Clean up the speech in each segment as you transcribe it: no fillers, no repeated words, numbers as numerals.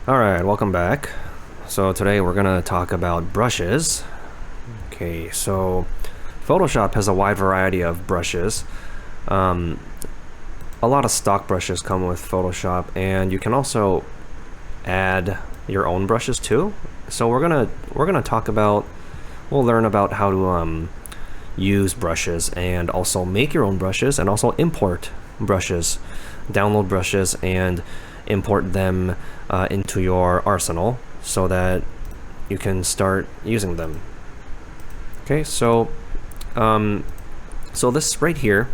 Alright, welcome back. So today we're gonna talk about brushes. Okay, so Photoshop has a wide variety of brushes. A lot of stock brushes come with Photoshop, and you can also add your own brushes too. So we're gonna talk about, we'll learn about how to use brushes and also make your own brushes and also import brushes, download brushes and import them into your arsenal so that you can start using them. Okay, so so this right here,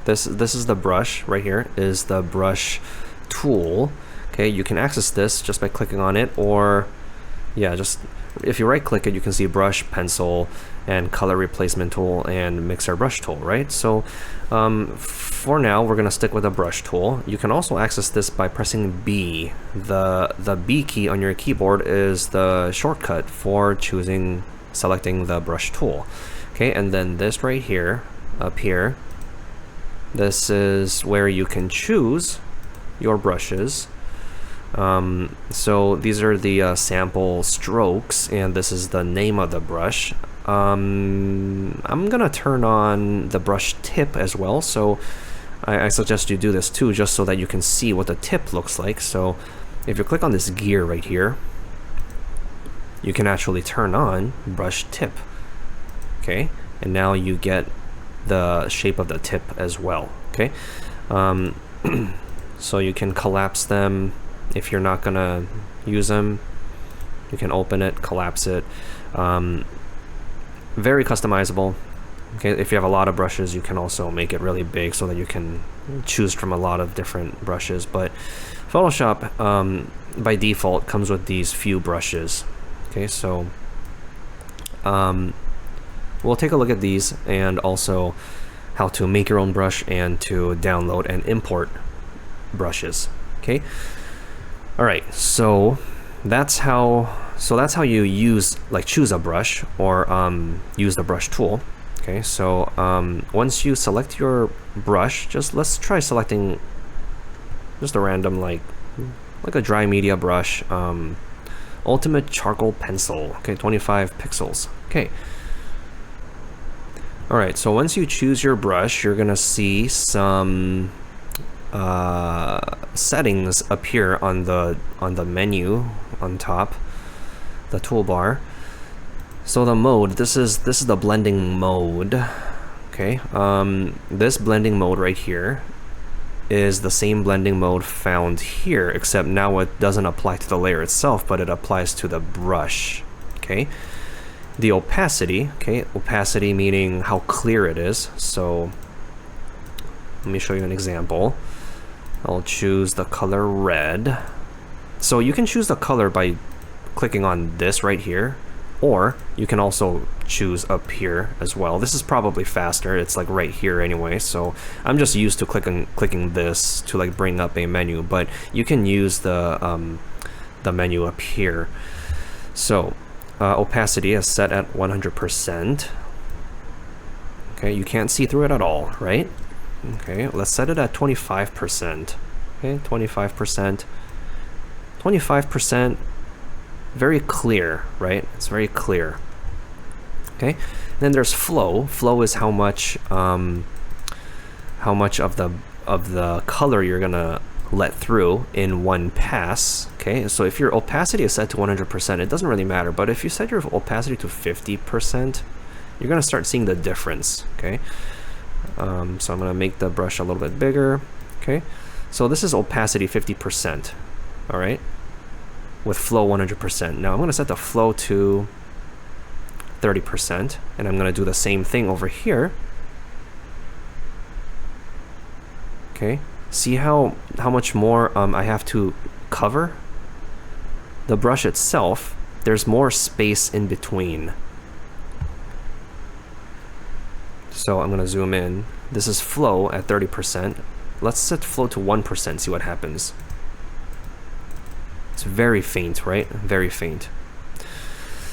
this is the brush right here, is the brush tool. Okay, you can access this just by clicking on it, or yeah, just if you right click it, you can see brush, pencil, and color replacement tool and mixer brush tool, right? So for now we're gonna stick with the brush tool. You can also access this by pressing B. The B key on your keyboard is the shortcut for selecting the brush tool. Okay, and then this right here, up here, this is where you can choose your brushes. So these are the sample strokes, and this is the name of the brush. I'm gonna turn on the brush tip as well, so I suggest you do this too, just so that you can see what the tip looks like. So if you click on this gear right here, you can actually turn on brush tip. Okay, and now you get the shape of the tip as well. Okay, so you can collapse them. If you're not gonna use them, you can open it, collapse it. Very customizable. Okay, if you have a lot of brushes, you can also make it really big so that you can choose from a lot of different brushes. But Photoshop, by default, comes with these few brushes. Okay, so we'll take a look at these and also how to make your own brush and to download and import brushes. Okay. All right, so that's how you choose a brush or use the brush tool. Okay, so once you select your brush, let's try selecting just a random like a dry media brush, ultimate charcoal pencil. Okay, 25 pixels. Okay. All right, so once you choose your brush, you're gonna see some settings appear on the menu on top, the toolbar. So the mode, this is the blending mode. Okay, this blending mode right here is the same blending mode found here, except now it doesn't apply to the layer itself, but it applies to the brush. Okay, the opacity, okay, opacity meaning how clear it is. So let me show you an example. I'll choose the color red. So you can choose the color by clicking on this right here, or you can also choose up here as well. This is probably faster, it's like right here anyway, so I'm just used to clicking this to like bring up a menu, but you can use the menu up here. So opacity is set at 100%. Okay, you can't see through it at all, right? Okay, let's set it at 25%. Okay, 25%. 25%, very clear, right? It's very clear. Okay, then there's flow. Flow is how much of the color you're gonna let through in one pass. Okay, so if your opacity is set to 100%, it doesn't really matter. But if you set your opacity to 50%, you're gonna start seeing the difference. Okay. So I'm gonna make the brush a little bit bigger. Okay, so this is opacity 50%. All right, with flow 100%. Now I'm gonna set the flow to 30%, and I'm gonna do the same thing over here. Okay, see how much more I have to cover the brush itself. There's more space in between. So I'm gonna zoom in. This is flow at 30%. Let's set flow to 1%, see what happens. It's very faint, right? Very faint.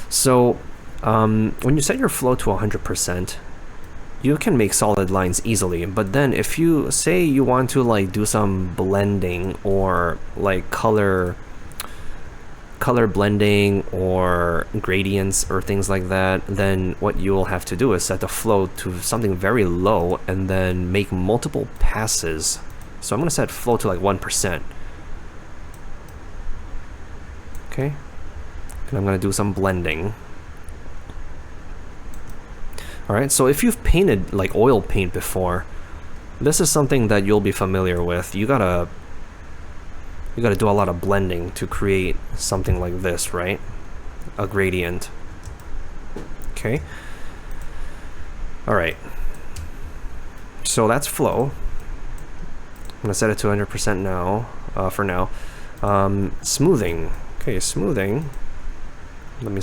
So when you set your flow to 100%, you can make solid lines easily, but then if you say you want to like do some blending or like color color blending or gradients or things like that, then what you'll have to do is set the flow to something very low and then make multiple passes. So I'm going to set flow to like 1%. Okay. And I'm going to do some blending. Alright, so if you've painted like oil paint before, this is something that you'll be familiar with. You gotta do a lot of blending to create something like this, right? A gradient. Okay. Alright. So that's flow. I'm gonna set it to 100% now, for now. Smoothing. Okay, smoothing. Let me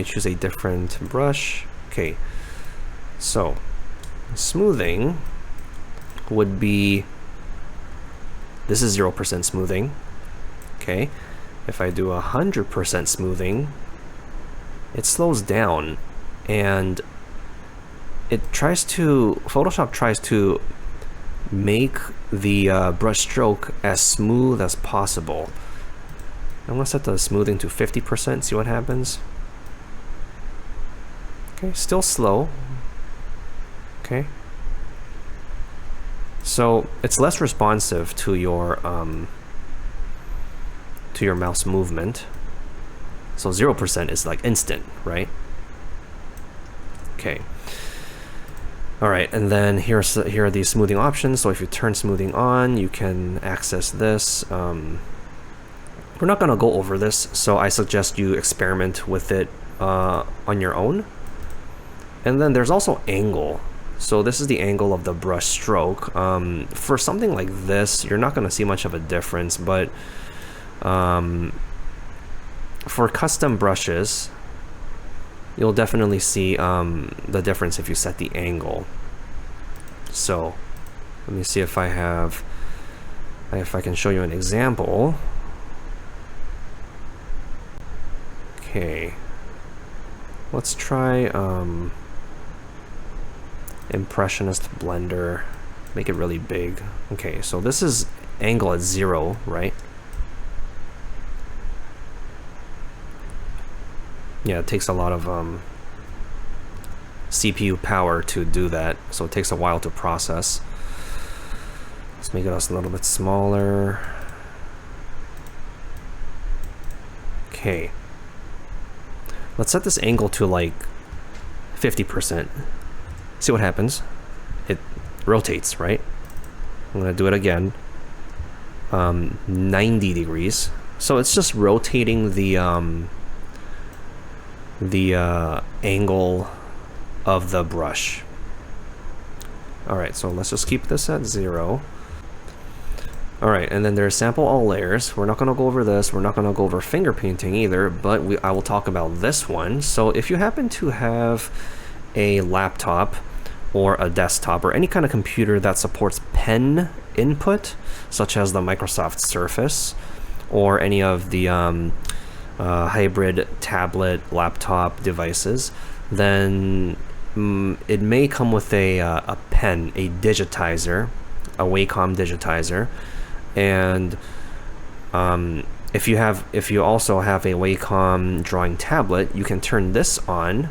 choose a different brush. Okay. So, smoothing would be, this is 0% smoothing. Okay. If I do 100% smoothing, it slows down and Photoshop tries to make the brush stroke as smooth as possible. I'm gonna set the smoothing to 50%, see what happens. Okay, still slow. Okay. So it's less responsive to your mouse movement. So 0% is like instant, right? Okay. All right, and then here are the smoothing options. So if you turn smoothing on, you can access this. We're not gonna go over this, so I suggest you experiment with it on your own. And then there's also angle. So this is the angle of the brush stroke. For something like this, you're not gonna see much of a difference, but for custom brushes, you'll definitely see the difference if you set the angle. So let me see if I can show you an example. Okay, let's try Impressionist Blender, make it really big. Okay, so this is angle at 0, right? Yeah, it takes a lot of CPU power to do that, so it takes a while to process. Let's make it a little bit smaller. Okay. Let's set this angle to like 50%. See what happens. It rotates, right? I'm gonna do it again. 90 degrees. So it's just rotating the angle of the brush. Alright, so let's just keep this at 0. Alright, and then there's sample all layers. We're not going to go over this. We're not going to go over finger painting either, but I will talk about this one. So if you happen to have a laptop or a desktop or any kind of computer that supports pen input, such as the Microsoft Surface or any of the hybrid tablet laptop devices, then it may come with a pen, a digitizer, a Wacom digitizer. And if you also have a Wacom drawing tablet, you can turn this on.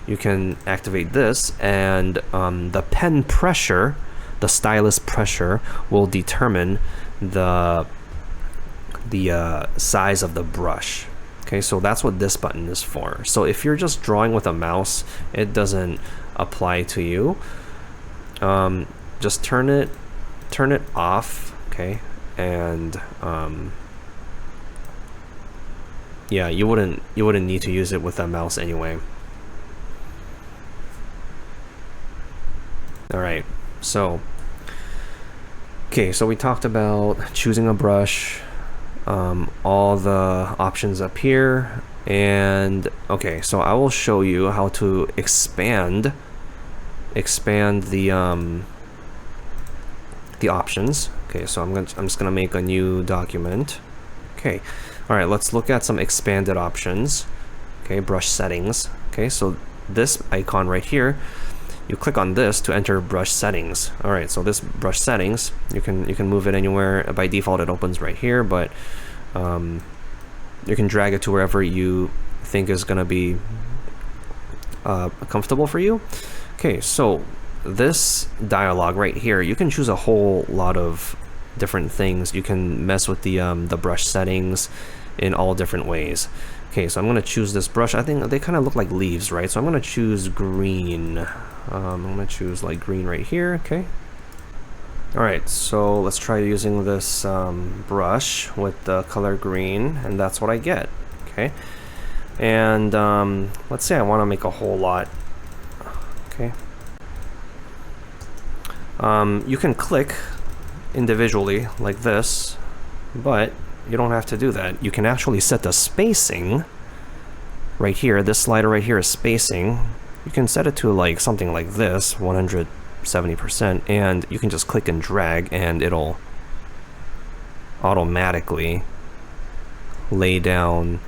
You can activate this, and the pen pressure, the stylus pressure, will determine the size of the brush. Okay, so that's what this button is for. So if you're just drawing with a mouse, it doesn't apply to you. Just turn it off. Okay. And yeah, you wouldn't need to use it with a mouse anyway. All right, so okay, so we talked about choosing a brush, all the options up here, and okay, so I will show you how to expand the options. Okay, so I'm just gonna make a new document. Okay, all right, let's look at some expanded options. Okay, brush settings. Okay, so this icon right here, you click on this to enter brush settings. All right, so this brush settings, you can move it anywhere. By default, it opens right here, but you can drag it to wherever you think is gonna be comfortable for you. Okay, so this dialog right here, you can choose a whole lot of different things. You can mess with the brush settings in all different ways. Okay, so I'm gonna choose this brush. I think they kind of look like leaves, right? So I'm gonna choose green. I'm gonna choose like green right here. Okay. All right, so let's try using this brush with the color green, and that's what I get. Okay, and let's say I want to make a whole lot. Okay. You can click individually like this, but you don't have to do that. You can actually set the spacing right here. This slider right here is spacing. You can set it to like something like this, 170%, and you can just click and drag and it'll automatically lay down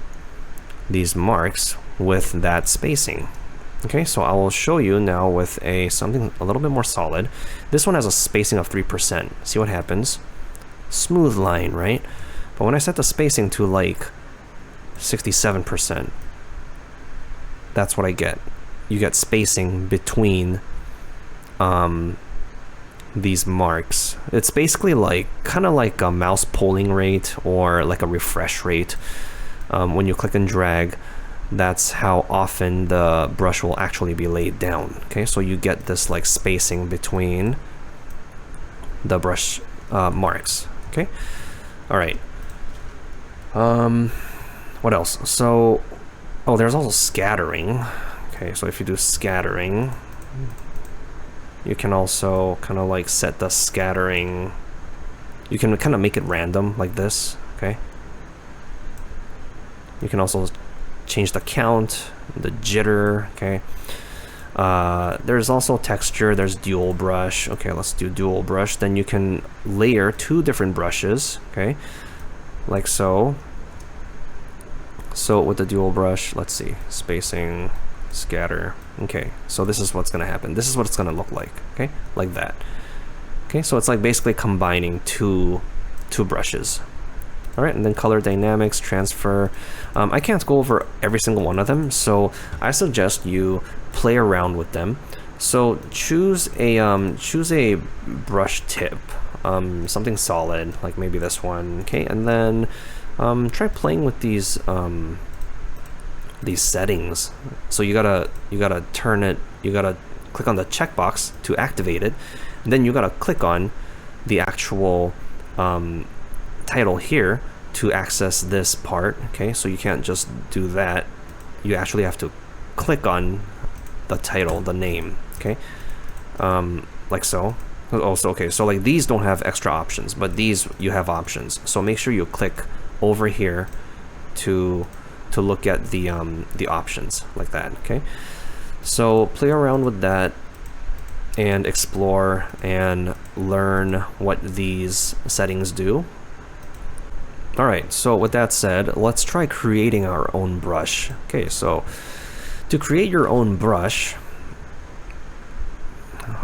these marks with that spacing. Okay, so I will show you now with something a little bit more solid. This one has a spacing of 3%. See what happens? Smooth line, right? But when I set the spacing to like 67%, that's what I get. You get spacing between these marks. It's basically like kind of like a mouse polling rate or like a refresh rate. When you click and drag, that's how often the brush will actually be laid down. Okay, so you get this like spacing between the brush marks. Okay, all right. What else? So, oh, there's also scattering. Okay, so if you do scattering, you can also kind of like set the scattering. You can kind of make it random like this. Okay. You can also change the count, the jitter. Okay. There's also texture. There's dual brush. Okay, let's do dual brush. Then you can layer two different brushes. Okay, like so. So with the dual brush, let's see, spacing, scatter. Okay, so this is what's gonna happen. This is what it's gonna look like. Okay, like that. Okay, so it's like basically combining two brushes. All right, and then color dynamics, transfer. I can't go over every single one of them, so I suggest you play around with them. So choose a brush tip, something solid, like maybe this one. Okay, and then try playing with these settings. So you gotta turn it. You gotta click on the checkbox to activate it, and then you gotta click on the actual title here to access this part. Okay, so you can't just do that. You actually have to click on the title, the name. Okay, like so. Also, okay, so like these don't have extra options, but these you have options. So make sure you click over here to look at the options like that. Okay, so play around with that and explore and learn what these settings do. All right, so with that said, let's try creating our own brush. Okay, so to create your own brush,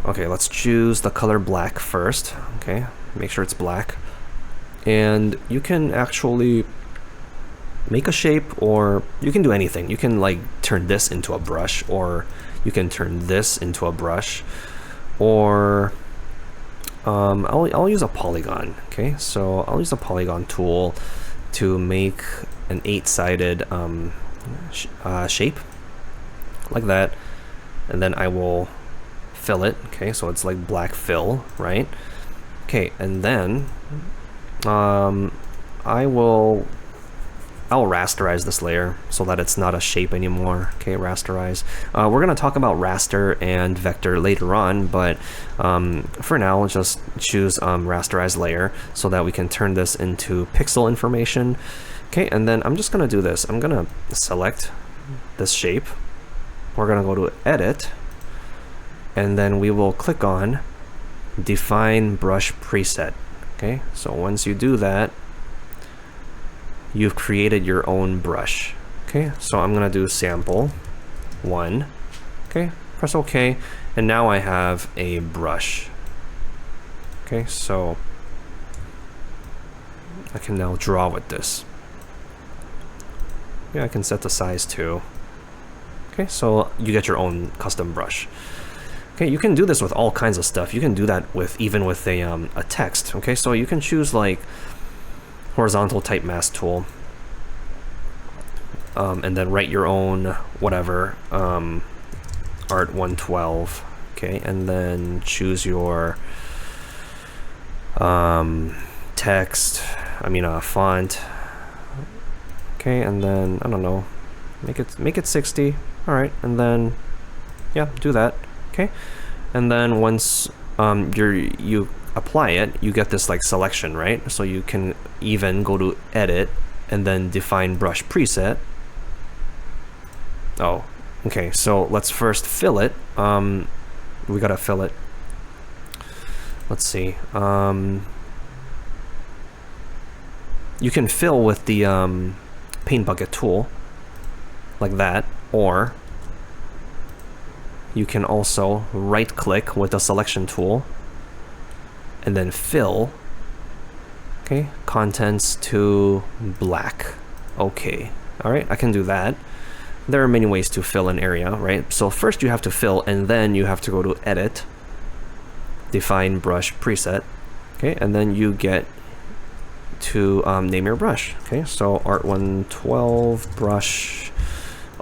okay, let's choose the color black first. Okay, make sure it's black. And you can actually make a shape, or you can do anything. You can like turn this into a brush, or you can turn this into a brush, or I'll use a polygon. Okay, so I'll use a polygon tool to make an 8-sided shape like that, and then I will fill it. Okay, so it's like black fill, right? Okay, and then I'll rasterize this layer so that it's not a shape anymore. Okay, rasterize. We're gonna talk about raster and vector later on, but for now, just choose rasterize layer so that we can turn this into pixel information. Okay, and then I'm just gonna do this. I'm gonna select this shape. We're gonna go to edit, and then we will click on define brush preset. Okay, so once you do that, you've created your own brush. Okay, so I'm gonna do sample 1. Okay, press OK, and now I have a brush. Okay, so I can now draw with this. Yeah, I can set the size too. Okay, so you get your own custom brush. Okay, you can do this with all kinds of stuff. You can do that with even with a text. Okay, so you can choose like horizontal type mask tool, and then write your own whatever art 112. Okay, and then choose your text. I mean font. Okay, and then I don't know, make it 60. All right, and then yeah, do that. Okay, and then once you apply it, you get this like selection, right? So you can even go to edit and then define brush preset. Oh, okay, so let's first fill it. We gotta fill it. Let's see. You can fill with the paint bucket tool like that, or you can also right click with the selection tool and then fill. Okay, contents to black. Okay, all right, I can do that. There are many ways to fill an area, right? So first you have to fill, and then you have to go to edit, define brush preset. Okay, and then you get to name your brush. Okay, so art 112 brush.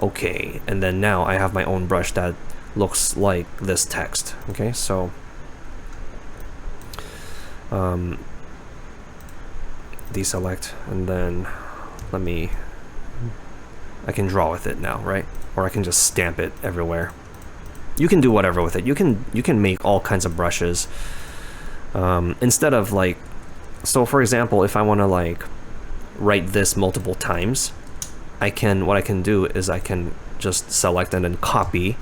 Okay, and then now I have my own brush that looks like this text. Okay, so deselect, and then I can draw with it now, right? Or I can just stamp it everywhere. You can do whatever with it. You can make all kinds of brushes. Instead of like, so for example, if I want to like write this multiple times, what I can do is I can just select and then copy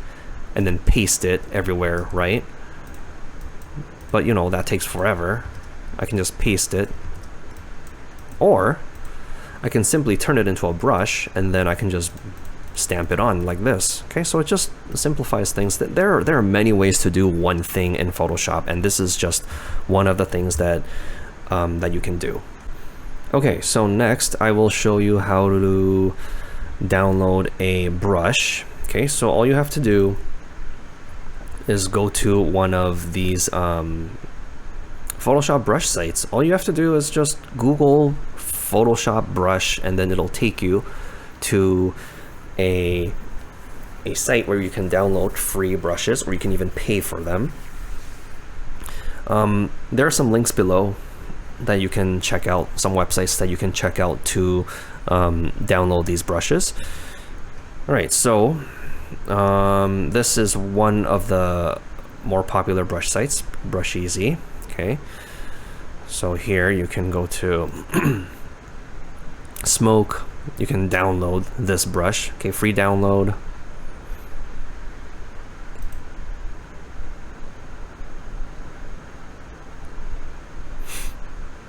and then paste it everywhere, right? But you know, that takes forever. I can just paste it, or I can simply turn it into a brush and then I can just stamp it on like this. Okay, so it just simplifies things. There are many ways to do one thing in Photoshop, and this is just one of the things that that you can do. Okay, so next I will show you how to download a brush. Okay, so all you have to do is go to one of these Photoshop brush sites. All you have to do is just Google Photoshop brush, and then it'll take you to a site where you can download free brushes, or you can even pay for them. There are some links below that you can check out, some websites that you can check out to download these brushes. All right, so this is one of the more popular brush sites, Brusheezy. Okay, so here you can go to Smoke. You can download this brush. Okay, free download.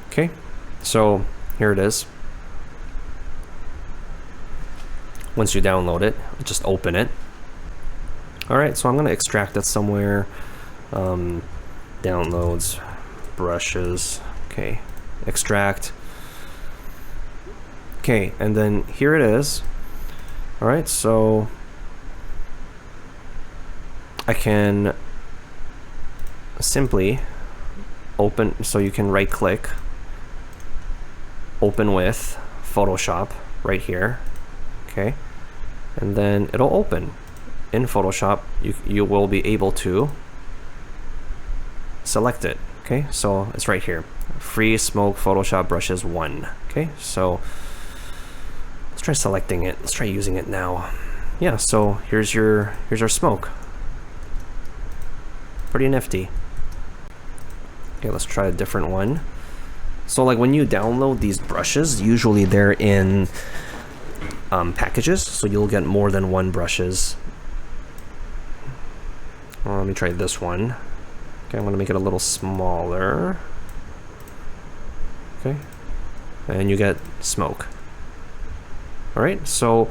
Okay, so here it is. Once you download it, just open it. All right, so I'm going to extract it somewhere. Downloads, brushes. Okay, extract. Okay, and then here it is. All right, so I can simply open, so you can right click, open with Photoshop right here. Okay, and then it'll open in Photoshop. You will be able to select it. Okay, so it's right here, free Smoke Photoshop brushes 1. Okay, so let's try selecting it. Let's try using it now. Yeah, so here's our Smoke. Pretty nifty. Okay, let's try a different one. So like when you download these brushes, usually they're in packages, so you'll get more than one brushes. Well, let me try this one. Okay, I'm gonna make it a little smaller. Okay, and you get Smoke. All right, so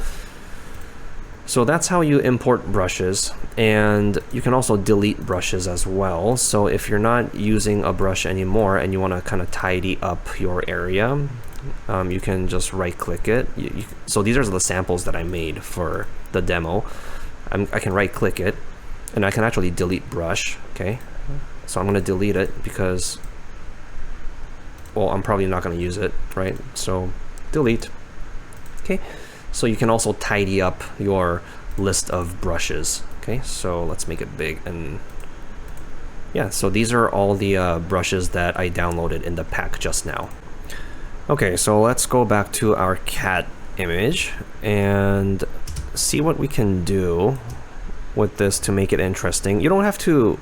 that's how you import brushes, and you can also delete brushes as well. So if you're not using a brush anymore and you want to kind of tidy up your area, you can just right click it. So these are the samples that I made for the demo. I can right click it and I can actually delete brush. Okay, so I'm going to delete it because, well, I'm probably not going to use it, right? So delete. Okay, so you can also tidy up your list of brushes. Okay, so let's make it big. And yeah, so these are all the brushes that I downloaded in the pack just now. Okay, so let's go back to our cat image and see what we can do with this to make it interesting. You don't have to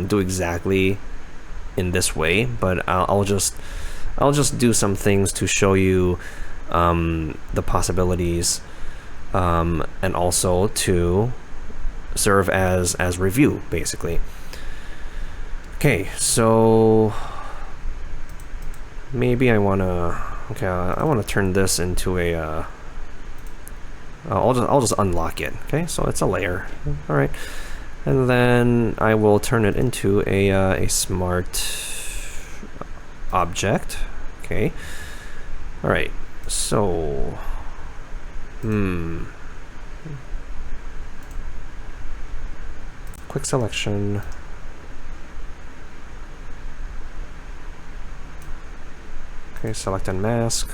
do exactly in this way, but I'll just do some things to show you the possibilities, and also to serve as review, basically. Okay, so maybe I wanna turn this into a I'll just unlock it. Okay, so it's a layer. All right, and then I will turn it into a smart object. Okay. All right. So, quick selection. Okay, select and mask.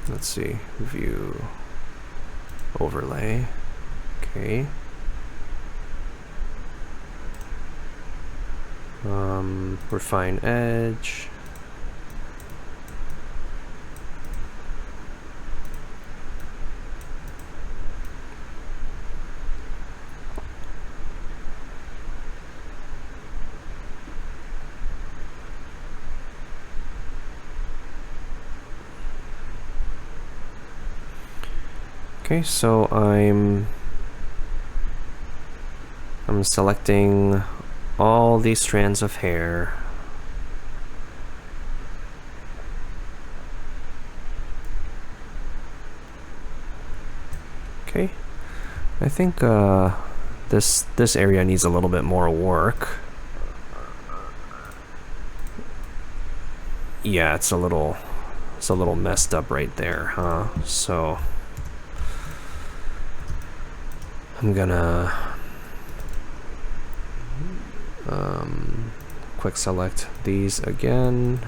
Let's see, view, overlay. Okay. Refine edge. Okay, so I'm selecting all these strands of hair. Okay, I think this area needs a little bit more work. Yeah, it's a little messed up right there, huh? So I'm gonna quick select these again.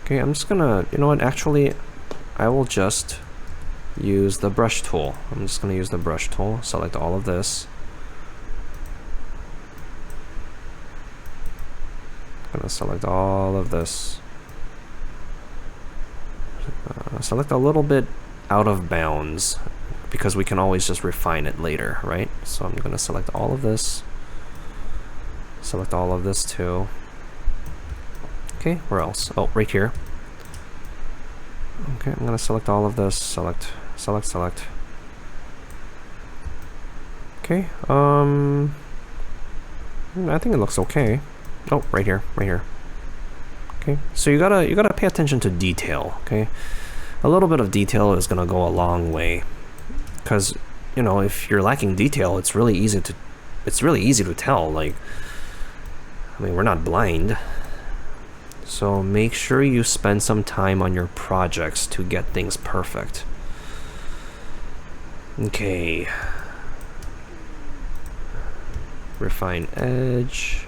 Okay, I'm just gonna, you know what, actually, I will just use the brush tool. I'm just gonna use the brush tool, select all of this. I'm gonna select all of this. Select a little bit out of bounds, because we can always just refine it later, right? So I'm gonna select all of this. Select all of this too. Okay, where else? Oh, right here. Okay, I'm gonna select all of this. Select. Okay, I think it looks okay. Oh, right here. Okay, so you gotta pay attention to detail. Okay, a little bit of detail is gonna go a long way, because you know, if you're lacking detail, it's really easy to tell. Like, I mean, we're not blind. So make sure you spend some time on your projects to get things perfect. Okay. Refine edge.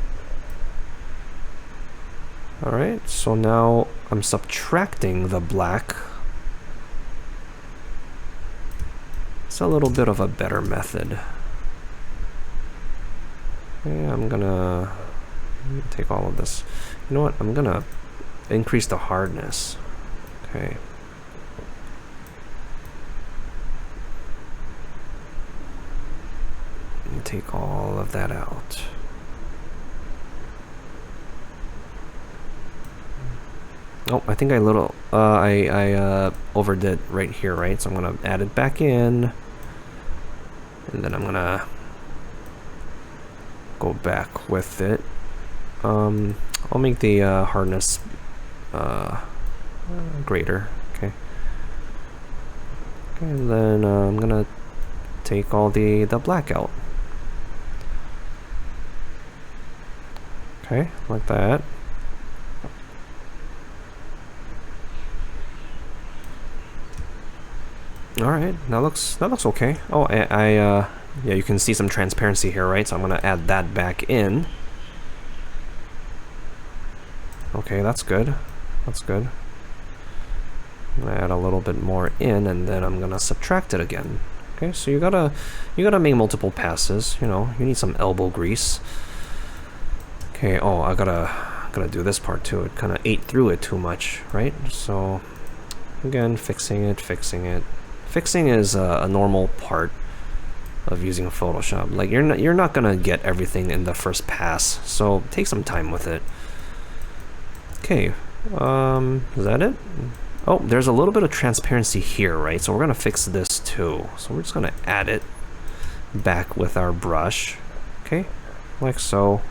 Alright, so now I'm subtracting the black. It's a little bit of a better method. Okay, I'm gonna take all of this. You know what? I'm gonna increase the hardness. Okay. And take all of that out. Oh, I think I overdid right here, right? So I'm gonna add it back in, and then I'm gonna go back with it. I'll make the hardness greater. Okay. And then I'm gonna take all the black out. Okay, like that. All right, that looks okay. Oh, yeah, you can see some transparency here, right? So I'm gonna add that back in. Okay, that's good. That's good. I'm gonna add a little bit more in, and then I'm gonna subtract it again. Okay, so you gotta make multiple passes. You know, you need some elbow grease. Okay. Oh, I gotta do this part too. It kind of ate through it too much, right? So again, fixing it. Fixing is a normal part of using Photoshop. Like you're not gonna get everything in the first pass, so take some time with it. Okay, is that it? Oh, there's a little bit of transparency here, right? So we're gonna fix this too. So we're just gonna add it back with our brush. Okay, like so.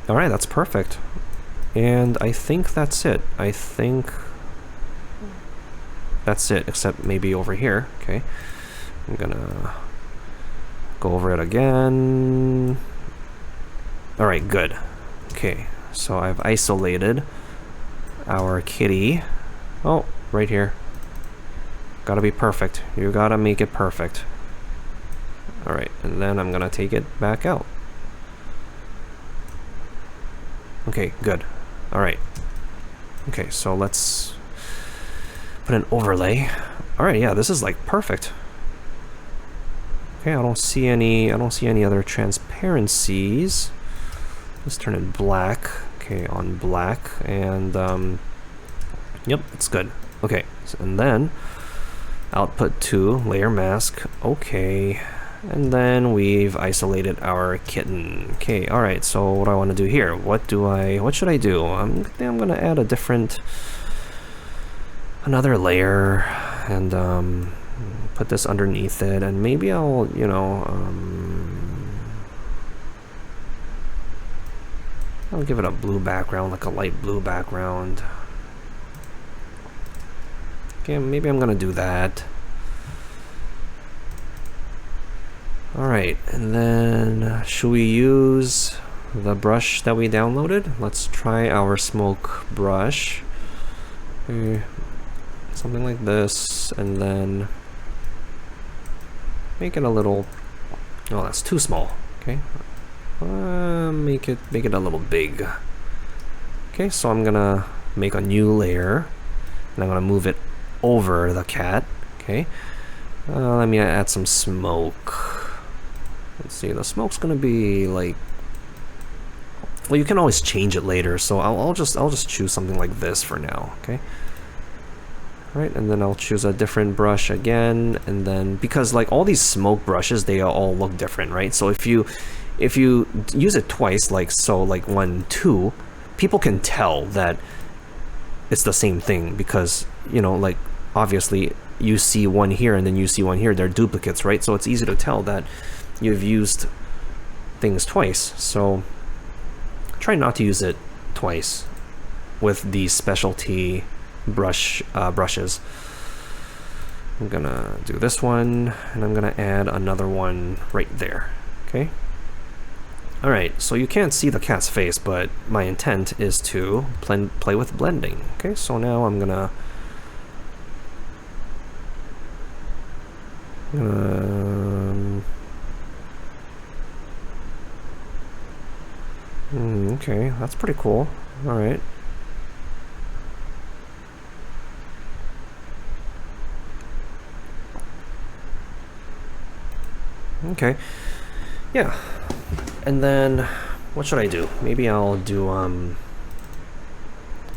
All right, that's perfect. And I think that's it. I think that's it, except maybe over here. Okay, I'm gonna go over it again. All right, good. Okay, so I've isolated our kitty. Oh, right here. Gotta be perfect. You gotta make it perfect. All right, and then I'm gonna take it back out. Okay, good. All right. Okay, so let's put an overlay. All right, yeah, this is like perfect. Okay, I don't see any other transparencies. Let's turn it black. Okay, on black, and yep, it's good. Okay, so, and then output 2, layer mask. Okay. And then we've isolated our kitten. Okay, all right, so what do I want to do here? What should I do? I think I'm gonna add another layer, and put this underneath it, and maybe I'll, you know, I'll give it a blue background, like a light blue background. Okay, maybe I'm gonna do that. Alright, and then should we use the brush that we downloaded? Let's try our smoke brush. Something like this, and then make it a little... Oh, that's too small. Okay, make it a little big. Okay, so I'm gonna make a new layer, and I'm gonna move it over the cat. Okay, let me add some smoke. Let's see, the smoke's gonna be like, well, you can always change it later, so I'll just choose something like this for now. Okay, all right, and then I'll choose a different brush again, and then because like all these smoke brushes, they all look different, right? So if you use it twice, like so, like 1, 2, people can tell that it's the same thing, because, you know, like obviously you see one here and then you see one here, they're duplicates, right? So it's easy to tell that you've used things twice. So try not to use it twice with these specialty brushes. I'm gonna do this one, and I'm gonna add another one right there. Okay. All right, so you can't see the cat's face, but my intent is to play with blending. Okay, so now I'm gonna okay, that's pretty cool. All right. Okay. Yeah. And then what should I do? Maybe I'll do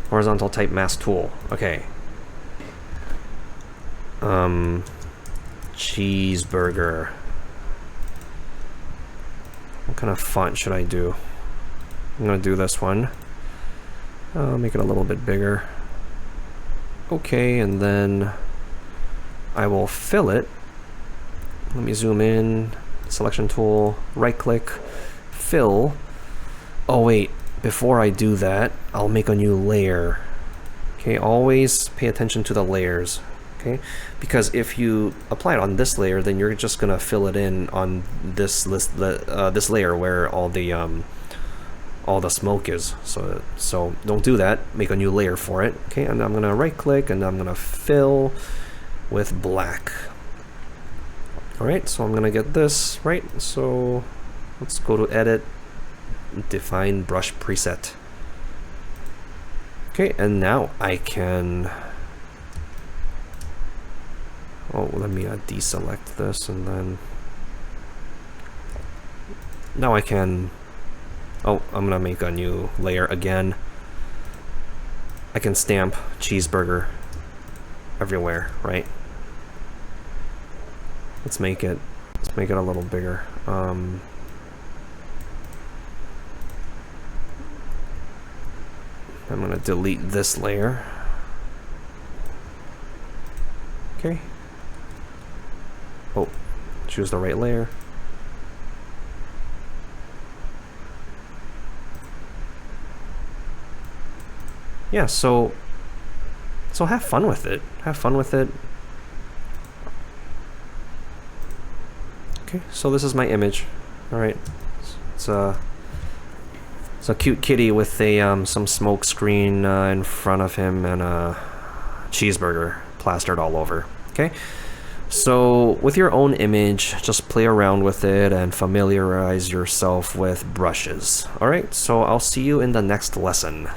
horizontal type mask tool. Okay. Cheeseburger. What kind of font should I do? I'm gonna do this one. I'll make it a little bit bigger. Okay, and then I will fill it. Let me zoom in, selection tool, right click, fill, Oh wait, before I do that, I'll make a new layer. Okay, always pay attention to the layers. Okay, because if you apply it on this layer, then you're just gonna fill it in on this this layer where all the smoke is. So don't do that. Make a new layer for it. Okay, and I'm gonna right click and I'm gonna fill with black. All right, so I'm gonna get this right. So let's go to edit, define brush preset. Okay, and now I can, oh, let me deselect this, and then now I can, oh, I'm gonna make a new layer again. I can stamp cheeseburger everywhere, right? Let's make it a little bigger. I'm gonna delete this layer. Okay. Oh, choose the right layer. Yeah, so have fun with it. Have fun with it. Okay, so this is my image. All right, it's a cute kitty with a some smoke screen in front of him and a cheeseburger plastered all over. Okay, so with your own image, just play around with it and familiarize yourself with brushes. All right, so I'll see you in the next lesson.